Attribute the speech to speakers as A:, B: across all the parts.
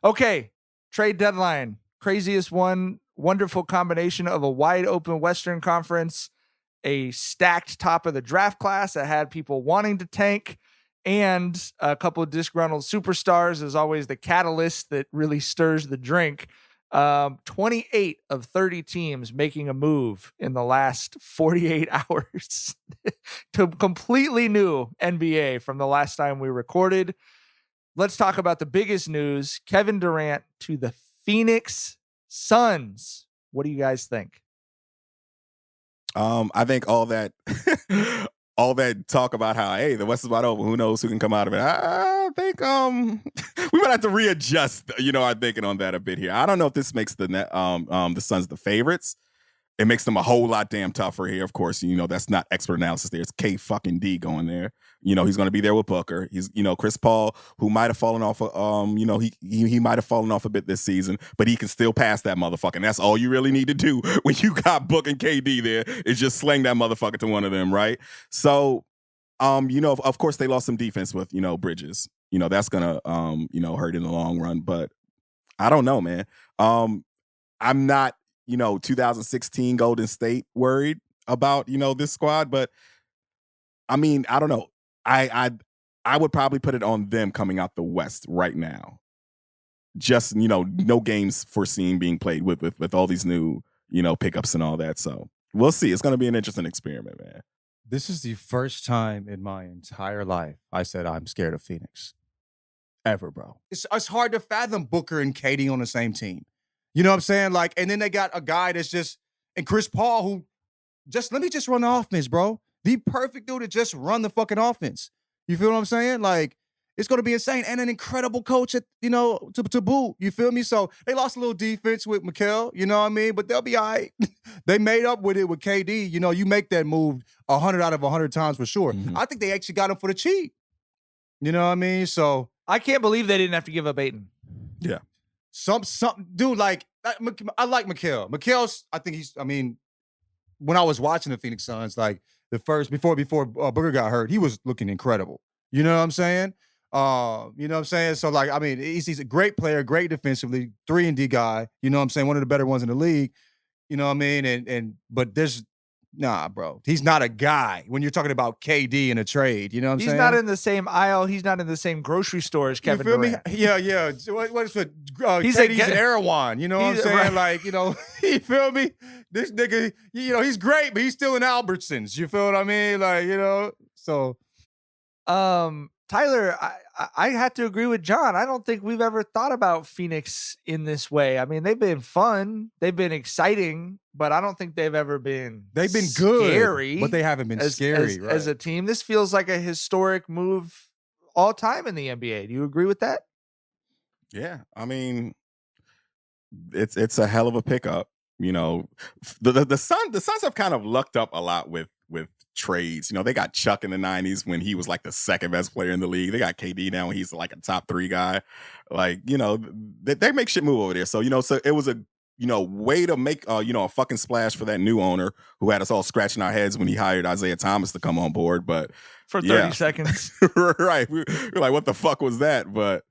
A: Okay, trade deadline. Craziest one. Wonderful combination of a wide open Western Conference, a stacked top of the draft class that had people wanting to tank, and a couple of disgruntled superstars is always the catalyst that really stirs the drink. 28 of 30 teams making a move in the last 48 hours to completely new NBA from the last time we recorded. Let's talk about the biggest news. Kevin Durant to the Phoenix Suns. What do you guys think?
B: I think all that all that talk about how, hey, the West is wide open, who knows who can come out of it. I think we might have to readjust, our thinking on that a bit here. I don't know if this makes the Suns the favorites. It makes them a whole lot damn tougher here. Of course, that's not expert analysis there. It's K fucking D going there. He's going to be there with Booker. He's, Chris Paul, who might have fallen off, he might have fallen off a bit this season, but he can still pass that motherfucker. And that's all you really need to do when you got Book and KD there is just sling that motherfucker to one of them, right? So, of course they lost some defense with, Bridges. That's going to, hurt in the long run. But I don't know, man. I'm not, 2016 Golden State worried about, this squad, but I mean, I don't know. I would probably put it on them coming out the West right now. Just, no games foreseen being played with all these new, pickups and all that. So we'll see. It's going to be an interesting experiment, man.
C: This is the first time in my entire life I said I'm scared of Phoenix. Ever, bro. It's hard to fathom Booker and KD on the same team. You know what I'm saying? Like, and then they got a guy that's just, and Chris Paul, who let me just run the offense, bro. The perfect dude to just run the fucking offense. You feel what I'm saying? Like, it's going to be insane. And an incredible coach at, to boot. You feel me? So they lost a little defense with Mikal, you know what I mean? But they'll be all right. They made up with it with KD. You make that move 100 out of 100 times for sure. Mm-hmm. I think they actually got him for the cheap. You know what I mean? So
A: I can't believe they didn't have to give up Ayton.
B: Yeah.
C: Some dude, like, I like Mikal. Mikal's, when I was watching the Phoenix Suns, like before Booker got hurt, he was looking incredible. You know what I'm saying? So, like, I mean, he's a great player, great defensively, 3-and-D guy. You know what I'm saying? One of the better ones in the league. You know what I mean? But there's, nah, bro. He's not a guy when you're talking about KD in a trade. You know what I'm saying?
A: He's not in the same aisle. He's not in the same grocery store as Kevin Durant.
C: Me? Yeah. What is it? He's KD's an Erewhon. You know what I'm saying? Right. Like, you feel me? This nigga, he's great, but he's still in Albertsons. You feel what I mean? Like, so.
A: Tyler, I have to agree with John. I don't think we've ever thought about Phoenix in this way. I mean, they've been fun. They've been exciting, but I don't think they've ever been
C: They've been
A: scary,
C: good, but they haven't been scary. Right?
A: As a team. This feels like a historic move all time in the NBA. Do you agree with that? Yeah.
B: I mean, it's a hell of a pickup. The Suns have kind of lucked up a lot with trades. They got Chuck in the 90s when he was like the second best player in the league. They got KD now when he's like a top 3 guy. Like, they make shit move over there. So, so it was a, way to make, a fucking splash for that new owner who had us all scratching our heads when he hired Isaiah Thomas to come on board. But
A: for 30 seconds.
B: Right. We're like, what the fuck was that? But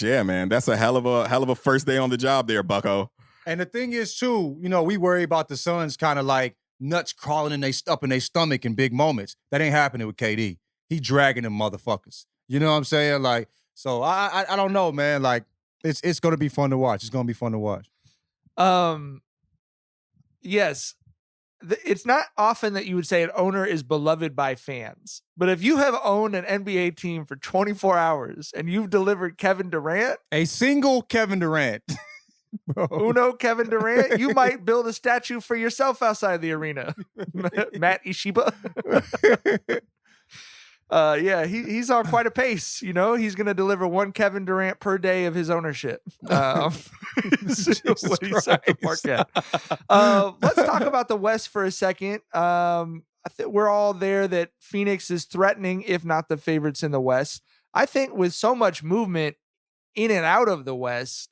B: yeah, man, that's a hell of a first day on the job there, bucko.
C: And the thing is too, we worry about the Suns kind of like nuts crawling up in their stomach in big moments. That ain't happening with KD. He dragging them motherfuckers. You know what I'm saying? Like, so I don't know, man. Like, it's gonna be fun to watch. It's gonna be fun to watch.
A: Yes. It's not often that you would say an owner is beloved by fans, but if you have owned an NBA team for 24 hours and you've delivered Kevin Durant,
C: a single Kevin Durant.
A: Uno Kevin Durant, you might build a statue for yourself outside the arena. Matt Ishiba. He's on quite a pace. He's going to deliver one Kevin Durant per day of his ownership. What he said to Marquette. Let's talk about the West for a second. I think we're all there that Phoenix is threatening, if not the favorites in the West. I think with so much movement in and out of the West,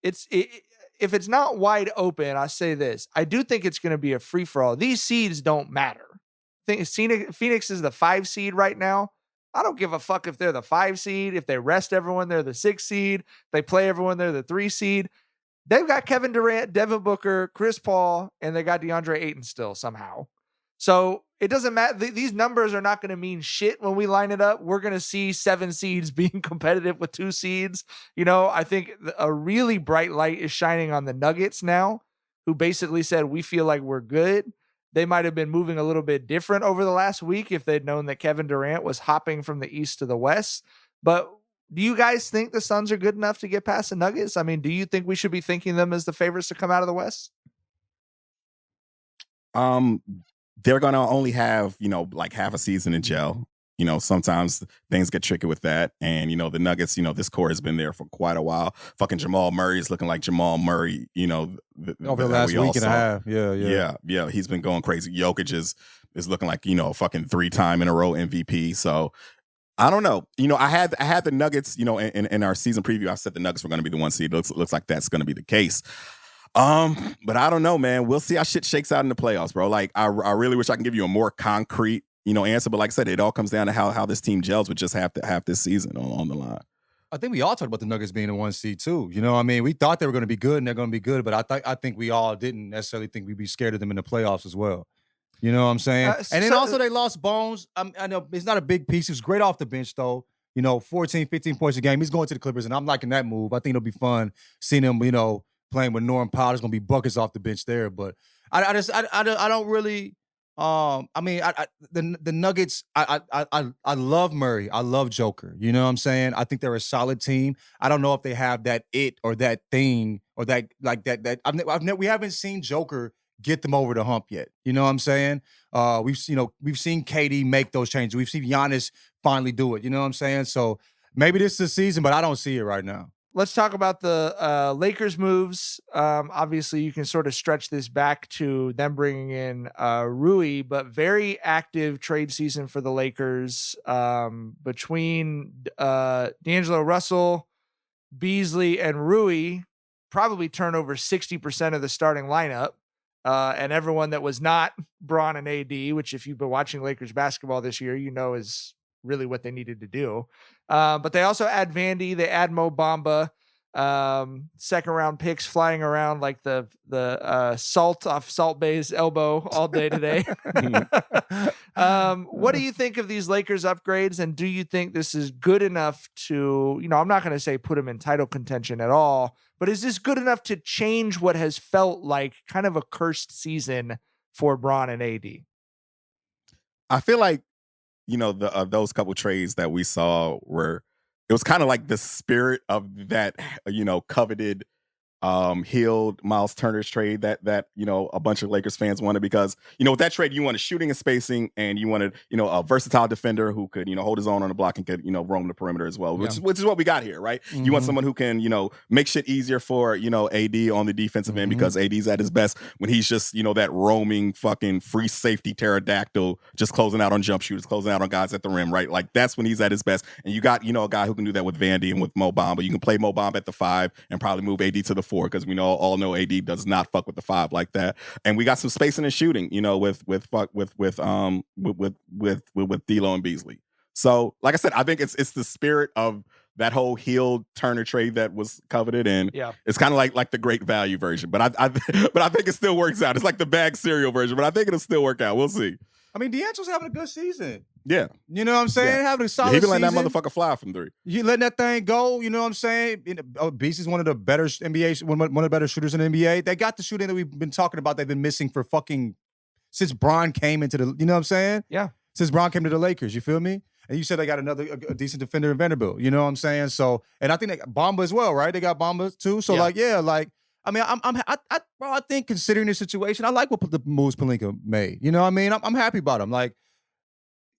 A: if it's not wide open, I say this. I do think it's going to be a free-for-all. These seeds don't matter. I think Phoenix is the 5 seed right now. I don't give a fuck if they're the 5 seed, if they rest everyone, they're the 6 seed, they play everyone, they're the 3 seed. They've got Kevin Durant, Devin Booker, Chris Paul, and they got DeAndre Ayton still somehow. So it doesn't matter. These numbers are not going to mean shit when we line it up. We're going to see 7 seeds being competitive with 2 seeds. I think a really bright light is shining on the Nuggets now, who basically said, we feel like we're good. They might have been moving a little bit different over the last week if they'd known that Kevin Durant was hopping from the East to the West. But do you guys think the Suns are good enough to get past the Nuggets? I mean, do you think we should be thinking them as the favorites to come out of the West?
B: They're going to only have, like half a season in gel. Sometimes things get tricky with that. And, the Nuggets, this core has been there for quite a while. Fucking Jamal Murray is looking like Jamal Murray,
C: over the last week and a half.
B: Yeah. He's been going crazy. Jokic is looking like, a fucking 3-time in a row MVP. So I don't know. I had the Nuggets, in our season preview, I said the Nuggets were going to be the 1 seed. Looks like that's going to be the case. But I don't know, man. We'll see how shit shakes out in the playoffs, bro. Like, I really wish I can give you a more concrete, answer. But like I said, it all comes down to how this team gels with just half this season on the line.
C: I think we all talked about the Nuggets being the 1 seed too. We thought they were going to be good and they're going to be good, but I think we all didn't necessarily think we'd be scared of them in the playoffs as well. You know what I'm saying? And then also they lost Bones. I know it's not a big piece. He was great off the bench though. 14, 15 points a game. He's going to the Clippers, and I'm liking that move. I think it'll be fun seeing him, playing with Norm Powell. There's going to be buckets off the bench there. But I don't really. The Nuggets. I love Murray. I love Joker. You know what I'm saying? I think they're a solid team. I don't know if they have that it or that thing or that like that. We haven't seen Joker get them over the hump yet. You know what I'm saying? We've seen KD make those changes. We've seen Giannis finally do it. You know what I'm saying? So maybe this is the season, but I don't see it right now.
A: Let's talk about the Lakers moves. Obviously, you can sort of stretch this back to them bringing in Rui, but very active trade season for the Lakers between D'Angelo Russell, Beasley, and Rui. Probably turn over 60% of the starting lineup. And everyone that was not Bron and AD, which if you've been watching Lakers basketball this year, is really what they needed to do. But they also add Vandy, they add Mo Bamba, second round picks flying around like the salt off Salt Bay's elbow all day today. What do you think of these Lakers upgrades? And do you think this is good enough to, I'm not going to say put them in title contention at all, but is this good enough to change what has felt like kind of a cursed season for Bron and AD?
B: I feel like, those couple trades that we saw it was kind of like the spirit of that, coveted, healed Miles Turner's trade that a bunch of Lakers fans wanted, because with that trade you wanted shooting and spacing, and you wanted a versatile defender who could hold his own on the block and could roam the perimeter as well, which is what we got here, right? Mm-hmm. You want someone who can make shit easier for AD on the defensive end, because AD's at his best when he's just that roaming fucking free safety pterodactyl, just closing out on jump shooters, closing out on guys at the rim, right? Like that's when he's at his best. And you got a guy who can do that with Vandy and with Mo Bamba. You can play Mo Bamba at the 5 and probably move AD to the 4, because we all know AD does not fuck with the 5 like that. And we got some spacing and shooting, with D'Lo and Beasley. So, like I said, I think it's the spirit of that whole healed Turner trade that was coveted, and it's kind of like the great value version. But I think it still works out. It's like the bag cereal version, but I think it'll still work out. We'll see.
C: I mean, D'Angelo's having a good season.
B: Yeah.
C: You know what I'm saying?
B: Yeah.
C: Having a solid season.
B: He been letting that motherfucker fly from 3.
C: You letting that thing go, you know what I'm saying? Beast is one of the better NBA, one of the better shooters in the NBA. They got the shooting that we've been talking about. They've been missing for since Bron came into the, you know what I'm saying?
A: Yeah.
C: Since Bron came to the Lakers, you feel me? And you said they got a decent defender in Vanderbilt, you know what I'm saying? So, and I think they got Bamba as well, right? They got Bamba too. So I think considering the situation, I like what the moves Pelinka made. You know what I mean? I'm happy about them. Like,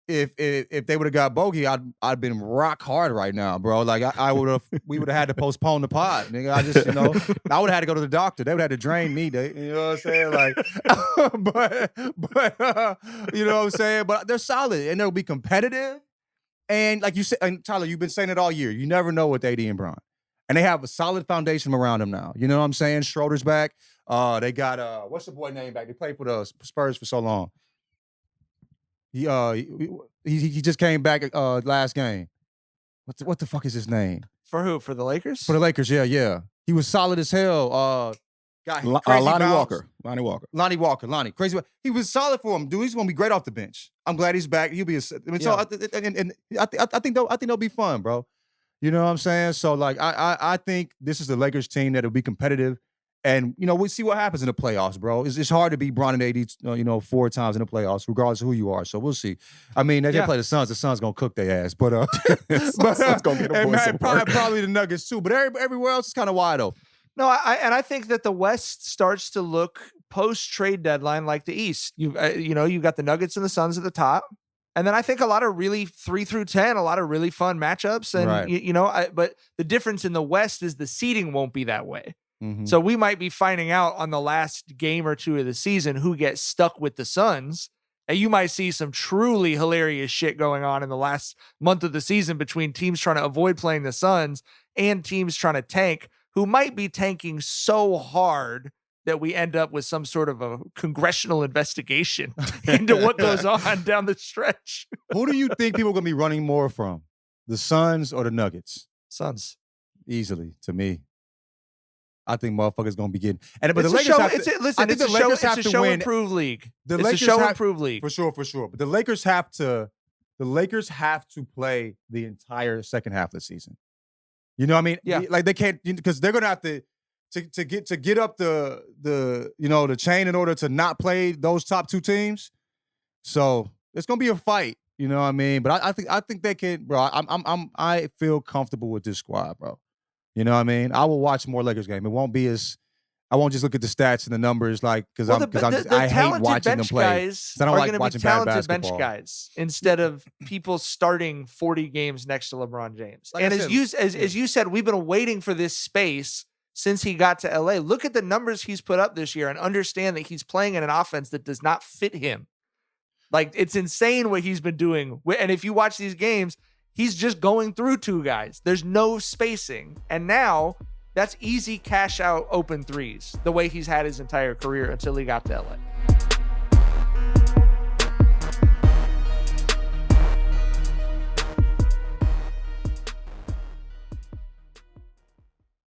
C: if they would have got Bogey, I'd been rock hard right now, bro. Like we would have had to postpone the pod, nigga. I would have had to go to the doctor. They would have had to drain me, you know what I'm saying? Like, but you know what I'm saying? But they're solid and they'll be competitive. And like you said, and Tyler, you've been saying it all year. You never know with AD and Bron. And they have a solid foundation around them now. You know what I'm saying? Schroeder's back. They got what's the boy name back? They played for the Spurs for so long. He just came back last game. What the fuck is his name?
A: For who? For the Lakers?
C: For the Lakers, yeah. He was solid as hell.
B: Lonnie Walker.
C: Lonnie. Crazy. He was solid for him, dude. He's gonna be great off the bench. I'm glad he's back. He'll be so I think they'll be fun, bro. You know what I'm saying? So like I think this is the Lakers team that'll be competitive. And, we'll see what happens in the playoffs, bro. It's hard to beat Bron and AD, 4 times in the playoffs, regardless of who you are. So we'll see. I mean, if they play the Suns going to cook their ass. But,
B: Suns going to get a voice of work.
C: Probably the Nuggets, too. But everywhere else is kind of wide open.
A: No, I think that the West starts to look post-trade deadline like the East. You've got the Nuggets and the Suns at the top. And then I think a lot of really 3 through 10, a lot of really fun matchups. And,
C: right.
A: But the difference in the West is the seeding won't be that way.
C: Mm-hmm.
A: So we might be finding out on the last game or two of the season who gets stuck with the Suns. And you might see some truly hilarious shit going on in the last month of the season between teams trying to avoid playing the Suns and teams trying to tank, who might be tanking so hard that we end up with some sort of a congressional investigation into what goes on down the stretch.
C: Who do you think people are going to be running more from? The Suns or the Nuggets?
A: Suns.
C: Easily, to me. I think motherfuckers gonna be getting. But the
A: Lakers
C: Lakers have to.
A: It's a show improved league. It's a show improved league
C: for sure. But the Lakers have to. The Lakers have to play the entire second half of the season. You know what I mean?
A: Yeah.
C: Like they can't, because they're gonna have to get up the chain in order to not play those top 2 teams. So it's gonna be a fight. You know what I mean? But I think they can, bro. I feel comfortable with this squad, bro. You know what I mean? I will watch more Lakers game. It won't be as I won't just look at the stats and the numbers, like because I hate watching them play.
A: Guys
C: I don't like
A: watching
C: watching
A: bad
C: bad
A: basketball.
C: basketball.
A: Bench guys instead of people starting 40 games next to LeBron James.
C: Like
A: and
C: I
A: as you said, we've been waiting for this space since he got to LA. Look at the numbers he's put up this year and understand that he's playing in an offense that does not fit him. Like, it's insane what he's been doing. And if you watch these games, he's just going through 2 guys. There's no spacing. And now that's easy cash out open threes, the way he's had his entire career until he got to LA.